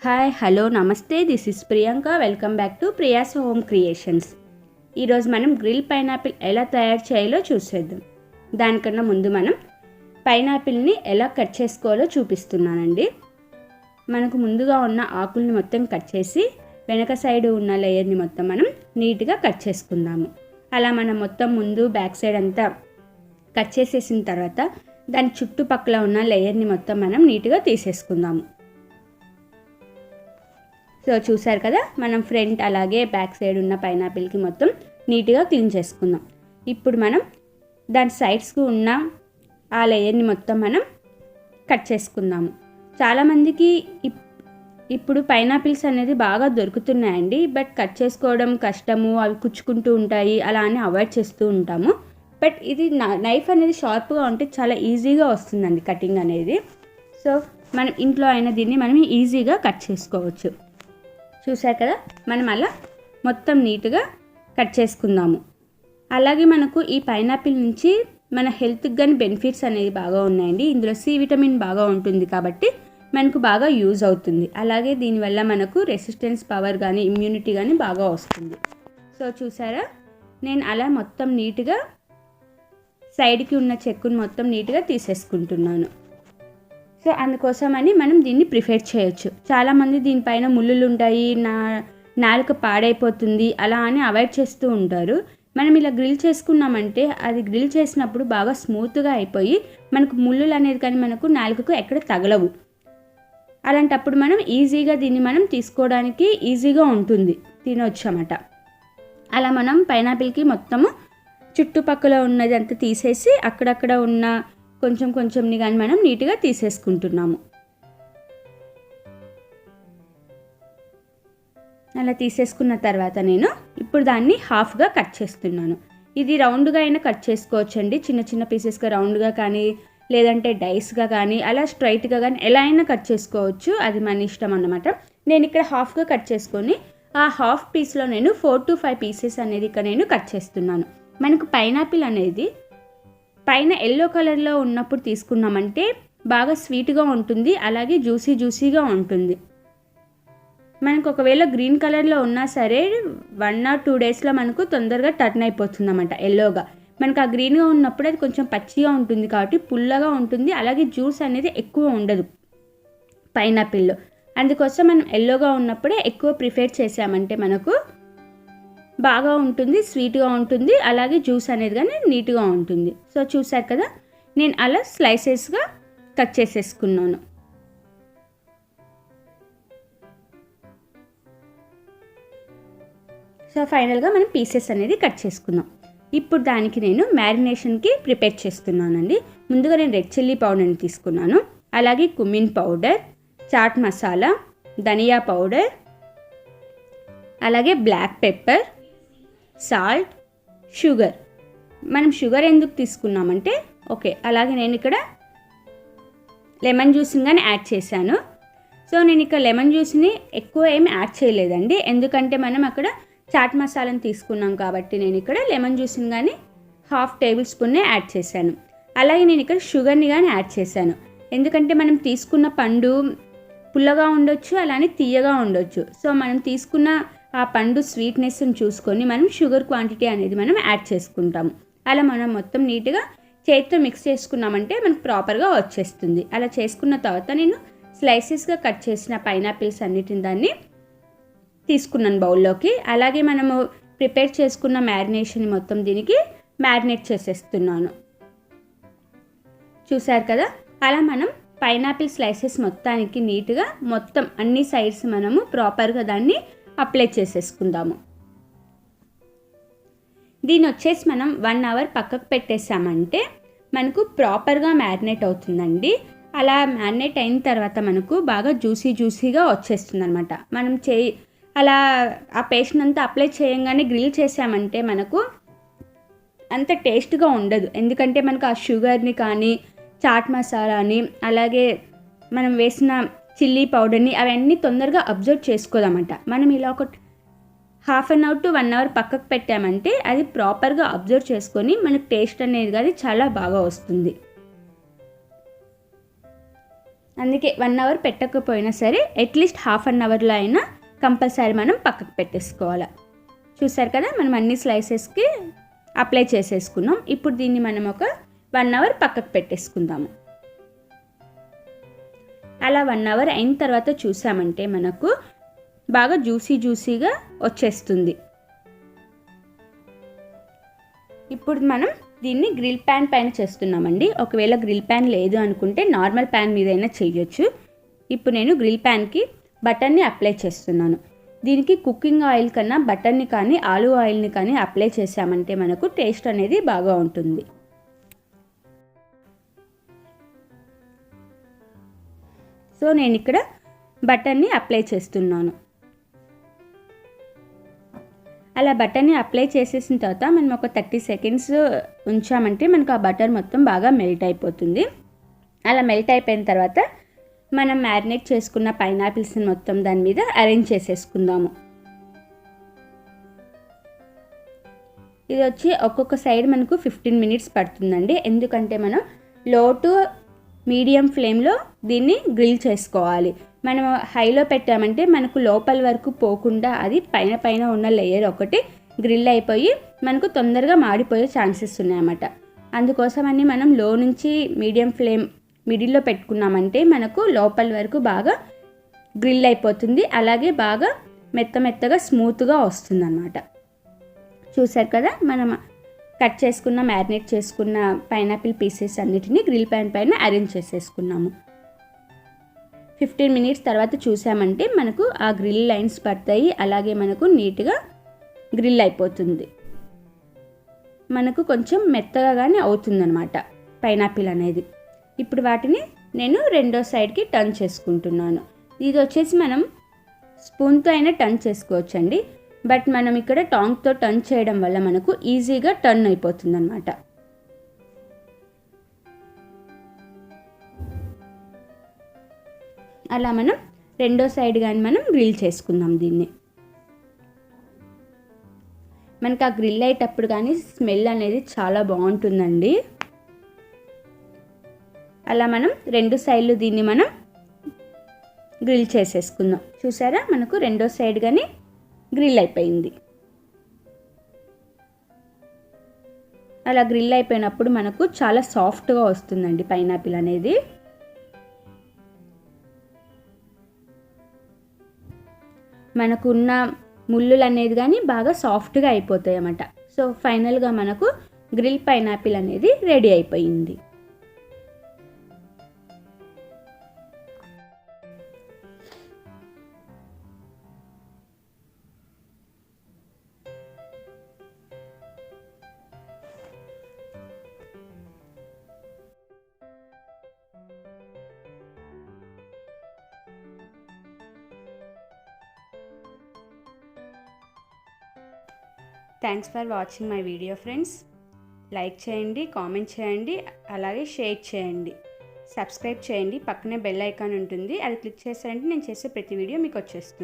Hi hello నమస్తే, this is Priyanka. Welcome back to Priya's home creations. ఈరోజు మనం గ్రిల్ పైనాపిల్ ఎలా తయారు చేయాలో చూసేద్దాం. దానికన్నా ముందు మనం పైనాపిల్ని ఎలా కట్ చేసుకోవాలో చూపిస్తున్నానండి. మనకు ముందుగా ఉన్న ఆకుల్ని మొత్తం కట్ చేసి వెనక సైడ్ ఉన్న లేయర్ని మొత్తం మనం నీట్గా కట్ చేసుకుందాము. అలా మనం మొత్తం ముందు బ్యాక్ సైడ్ అంతా కట్ చేసేసిన తర్వాత దాని చుట్టుపక్కల ఉన్న లేయర్ని మొత్తం మనం నీట్గా తీసేసుకుందాము. సో చూసారు కదా, మనం ఫ్రంట్ అలాగే బ్యాక్ సైడ్ ఉన్న పైనాపిల్కి మొత్తం నీట్గా క్లీన్ చేసుకుందాం. ఇప్పుడు మనం దాని సైడ్స్కి ఉన్న ఆ లేయర్ని మొత్తం మనం కట్ చేసుకుందాము. చాలామందికి ఇప్పుడు పైనాపిల్స్ అనేది బాగా దొరుకుతున్నాయండి, బట్ కట్ చేసుకోవడం కష్టము, అవి కుచ్చుకుంటూ ఉంటాయి, అలా అని అవాయిడ్ చేస్తూ ఉంటాము. బట్ ఇది నైఫ్ అనేది షార్ప్గా ఉంటే చాలా ఈజీగా వస్తుందండి కటింగ్ అనేది. సో మనం ఇంట్లో అయిన దీన్ని మనం ఈజీగా కట్ చేసుకోవచ్చు. చూసారు కదా, మనం అలా మొత్తం నీట్గా కట్ చేసుకుందాము. అలాగే మనకు ఈ పైనాపిల్ నుంచి మన హెల్త్కి కానీ బెనిఫిట్స్ అనేది బాగా ఉన్నాయండి. ఇందులో సి విటమిన్ బాగా ఉంటుంది కాబట్టి మనకు బాగా యూజ్ అవుతుంది. అలాగే దీనివల్ల మనకు రెసిస్టెన్స్ పవర్ కానీ ఇమ్యూనిటీ కానీ బాగా వస్తుంది. సో చూసారా, నేను అలా మొత్తం నీట్గా సైడ్కి ఉన్న చెక్కును మొత్తం నీట్గా తీసేసుకుంటున్నాను. సో అందుకోసమని మనం దీన్ని ప్రిఫర్ చేయొచ్చు. చాలామంది దీనిపైన ముళ్ళులు ఉంటాయి, నాలుక పాడైపోతుంది అలా అని అవాయిడ్ చేస్తూ ఉంటారు. మనం ఇలా గ్రిల్ చేసుకున్నామంటే అది గ్రిల్ చేసినప్పుడు బాగా స్మూత్గా అయిపోయి మనకు ముళ్ళులు అనేది కానీ మనకు నాలుకకు ఎక్కడ తగలవు. అలాంటప్పుడు మనం ఈజీగా దీన్ని మనం తీసుకోవడానికి ఈజీగా ఉంటుంది, తినవచ్చు అన్నమాట. అలా మనం పైనాపిల్కి మొత్తము చుట్టుపక్కల ఉన్నది అంతా తీసేసి అక్కడక్కడ ఉన్న కొంచెంని కానీ మనం నీట్గా తీసేసుకుంటున్నాము. అలా తీసేసుకున్న తర్వాత నేను ఇప్పుడు దాన్ని హాఫ్గా కట్ చేస్తున్నాను. ఇది రౌండ్గా అయినా కట్ చేసుకోవచ్చండి, చిన్న చిన్న పీసెస్గా రౌండ్గా కానీ లేదంటే డైస్గా కానీ అలా స్ట్రైట్గా కానీ ఎలా అయినా కట్ చేసుకోవచ్చు, అది మన ఇష్టం అన్నమాట. నేను ఇక్కడ హాఫ్గా కట్ చేసుకొని ఆ హాఫ్ పీస్లో నేను 4 to 5 పీసెస్ అనేది ఇక్కడ నేను కట్ చేస్తున్నాను. మనకు పైనాపిల్ అనేది పైన ఎల్లో కలర్లో ఉన్నప్పుడు తీసుకున్నామంటే బాగా స్వీట్గా ఉంటుంది, అలాగే జ్యూసీగా ఉంటుంది. మనకు ఒకవేళ గ్రీన్ కలర్లో ఉన్నా సరే 1 or 2 డేస్లో మనకు తొందరగా టర్న్ అయిపోతుంది అన్నమాట ఎల్లోగా. మనకు ఆ గ్రీన్గా ఉన్నప్పుడు అది కొంచెం పచ్చిగా ఉంటుంది కాబట్టి పుల్లగా ఉంటుంది, అలాగే జ్యూస్ అనేది ఎక్కువ ఉండదు పైనాపిల్లో. అందుకోసం మనం ఎల్లోగా ఉన్నప్పుడే ఎక్కువ ప్రిఫర్ చేసామంటే మనకు బాగా ఉంటుంది, స్వీట్గా ఉంటుంది, అలాగే జ్యూస్ అనేది కానీ నీట్గా ఉంటుంది. సో చూసారు కదా, నేను అలా స్లైసెస్గా కట్ చేసేసుకున్నాను. సో ఫైనల్గా మనం పీసెస్ అనేది కట్ చేసుకుందాం. ఇప్పుడు దానికి నేను మ్యారినేషన్కి ప్రిపేర్ చేస్తున్నానండి. ముందుగా నేను రెడ్ చిల్లీ పౌడర్ని తీసుకున్నాను, అలాగే కుమిన్ పౌడర్, చాట్ మసాలా, ధనియా పౌడర్, అలాగే బ్లాక్ పెప్పర్, సాల్ట్, షుగర్. మనం షుగర్ ఎందుకు తీసుకున్నామంటే అలాగే నేను ఇక్కడ లెమన్ జ్యూస్ని కానీ యాడ్ చేశాను. సో నేను ఇక్కడ లెమన్ జ్యూస్ని ఎక్కువ ఏమి యాడ్ చేయలేదండి, ఎందుకంటే మనం అక్కడ చాట్ మసాలాని తీసుకున్నాం కాబట్టి నేను ఇక్కడ లెమన్ జ్యూస్ని కానీ 1/2 టేబుల్ స్పూన్నే యాడ్ చేశాను. అలాగే నేను ఇక్కడ షుగర్ని కానీ యాడ్ చేశాను, ఎందుకంటే మనం తీసుకున్న పండు పుల్లగా ఉండొచ్చు, అలానే తీయగా ఉండొచ్చు. సో మనం తీసుకున్న ఆ పండు స్వీట్నెస్ని చూసుకొని మనం షుగర్ క్వాంటిటీ అనేది మనం యాడ్ చేసుకుంటాము. అలా మనం మొత్తం నీట్గా చేతితో మిక్స్ చేసుకున్నామంటే మనకు ప్రాపర్గా వచ్చేస్తుంది. అలా చేసుకున్న తర్వాత నేను స్లైసెస్గా కట్ చేసిన పైనాపిల్స్ అన్నిటిని దాన్ని తీసుకున్నాను బౌల్లోకి. అలాగే మనము ప్రిపేర్ చేసుకున్న మ్యారినేషన్ మొత్తం దీనికి మ్యారినేట్ చేసేస్తున్నాను. చూసారు కదా, అలా మనం పైనాపిల్ స్లైసెస్ మొత్తానికి నీట్గా మొత్తం అన్ని సైడ్స్ మనము ప్రాపర్గా దాన్ని అప్లై చేసేసుకుందాము. దీని వచ్చేసి మనం 1 hour పక్కకు పెట్టేసామంటే మనకు ప్రాపర్గా మ్యారినేట్ అవుతుందండి. అలా మ్యారినేట్ అయిన తర్వాత మనకు బాగా జ్యూసీగా వచ్చేస్తుంది అనమాట. మనం అలా ఆ పేస్ట్ అంతా అప్లై చేయంగానే గ్రిల్ చేసామంటే మనకు అంత టేస్ట్గా ఉండదు, ఎందుకంటే మనకు ఆ షుగర్ని కానీ చాట్ మసాలాని అలాగే మనం వేసిన చిల్లీ పౌడర్ని అవన్నీ తొందరగా అబ్జర్వ్ చేసుకోదన్నమాట. మనం ఇలా ఒక 1/2 hour to 1 hour పక్కకు పెట్టామంటే అది ప్రాపర్గా అబ్జర్వ్ చేసుకొని మనకు టేస్ట్ అనేది కానీ చాలా బాగా వస్తుంది. అందుకే 1 అవర్ పెట్టకపోయినా సరే అట్లీస్ట్ హాఫ్ అన్ అవర్లో అయినా కంపల్సరీ మనం పక్కకు పెట్టేసుకోవాలి. చూసారు కదా, మనం అన్ని స్లైసెస్కి అప్లై చేసేసుకున్నాం. ఇప్పుడు దీన్ని మనం ఒక 1 అవర్ పక్కకు పెట్టేసుకుందాము. అలా 1 అవర్ అయిన తర్వాత చూసామంటే మనకు బాగా జ్యూసీగా వచ్చేస్తుంది. ఇప్పుడు మనం దీన్ని గ్రిల్ ప్యాన్ పైన చేస్తున్నామండి. ఒకవేళ గ్రిల్ ప్యాన్ లేదు అనుకుంటే నార్మల్ ప్యాన్ మీదైనా చేయొచ్చు. ఇప్పుడు నేను గ్రిల్ ప్యాన్కి బటర్ని అప్లై చేస్తున్నాను. దీనికి కుకింగ్ ఆయిల్ కన్నా బటర్ని కానీ ఆలివ్ ఆయిల్ని కానీ అప్లై చేసామంటే మనకు టేస్ట్ అనేది బాగా ఉంటుంది. సో నేను ఇక్కడ బటర్ని అప్లై చేస్తున్నాను. అలా బటర్ని అప్లై చేసేసిన తర్వాత మనం ఒక 30 సెకండ్స్ ఉంచామంటే మనకు ఆ బటర్ మొత్తం బాగా మెల్ట్ అయిపోతుంది. అలా మెల్ట్ అయిపోయిన తర్వాత మనం మ్యారినేట్ చేసుకున్న పైనాపిల్స్ని మొత్తం దాని మీద అరేంజ్ చేసేసుకుందాము. ఇది వచ్చి ఒక్కొక్క సైడ్ మనకు 15 మినిట్స్ పడుతుందండి. ఎందుకంటే మనం లో టు మీడియం ఫ్లేమ్లో దీన్ని గ్రిల్ చేసుకోవాలి. మనం హైలో పెట్టామంటే మనకు లోపల వరకు పోకుండా అది పైన ఉన్న లేయర్ ఒకటి గ్రిల్ అయిపోయి మనకు తొందరగా మాడిపోయే ఛాన్సెస్ ఉన్నాయన్నమాట. అందుకోసమని మనం లో నుంచి మీడియం ఫ్లేమ్ మిడిల్లో పెట్టుకున్నామంటే మనకు లోపల వరకు బాగా గ్రిల్ అయిపోతుంది. అలాగే బాగా మెత్తగా స్మూత్గా వస్తుంది అన్నమాట. చూసారు కదా, మనం కట్ చేసుకున్న మ్యారినేట్ చేసుకున్న పైనాపిల్ పీసెస్ అన్నిటినీ గ్రిల్ ప్యాన్ పైన అరేంజ్ చేసేసుకున్నాము. 15 మినిట్స్ తర్వాత చూసామంటే మనకు ఆ గ్రిల్ లైన్స్ పడతాయి. అలాగే మనకు నీట్గా గ్రిల్ అయిపోతుంది. మనకు కొంచెం మెత్తగా కానీ అవుతుందన్నమాట పైనాపిల్ అనేది. ఇప్పుడు వాటిని నేను రెండో సైడ్కి టర్న్ చేసుకుంటున్నాను. ఇది వచ్చేసి మనం స్పూన్తో అయినా టర్న్ చేసుకోవచ్చండి. బట్ మనం ఇక్కడ టాంగ్తో టర్న్ చేయడం వల్ల మనకు ఈజీగా టర్న్ అయిపోతుంది అన్నమాట. అలా మనం రెండో సైడ్ కానీ మనం గ్రిల్ చేసుకుందాం దీన్ని. మనకు ఆ గ్రిల్ అయ్యేటప్పుడు కానీ స్మెల్ అనేది చాలా బాగుంటుందండి. అలా మనం రెండు సైడ్లు దీన్ని మనం గ్రిల్ చేసేసుకుందాం. చూసారా, మనకు రెండో సైడ్ కానీ గ్రిల్ అయిపోయింది. అలా గ్రిల్ అయిపోయినప్పుడు మనకు చాలా సాఫ్ట్గా వస్తుందండి పైనాపిల్ అనేది. మనకు ఉన్న ముళ్ళులు అనేది కానీ బాగా సాఫ్ట్గా అయిపోతాయి అన్నమాట. సో ఫైనల్గా మనకు గ్రిల్ పైనాపిల్ అనేది రెడీ అయిపోయింది. Thanks for watching my video friends. Like చేయండి, కామెంట్ చేయండి, అలాగే షేర్ చేయండి, సబ్స్క్రైబ్ చేయండి. పక్కనే బెల్ ఐకాన్ ఉంటుంది, అది క్లిక్ చేశారంటే నేను చేసే ప్రతి వీడియో మీకు వచ్చేస్తుంది.